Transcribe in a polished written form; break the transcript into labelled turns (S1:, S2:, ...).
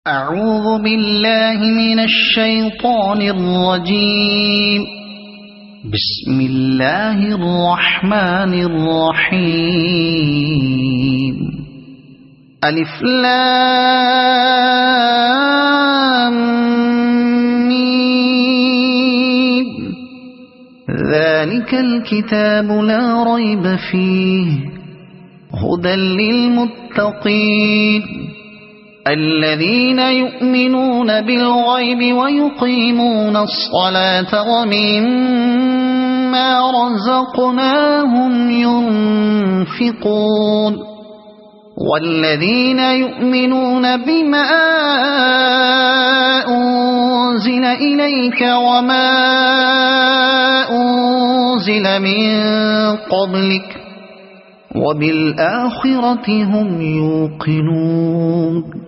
S1: أعوذ بالله من الشيطان الرجيم. بسم الله الرحمن الرحيم. ألف لام ميم. ذلك الكتاب لا ريب فيه هدى للمتقين الذين يؤمنون بالغيب ويقيمون الصلاة ومما رزقناهم ينفقون والذين يؤمنون بما أنزل إليك وما أنزل من قبلك وبالآخرة هم يوقنون.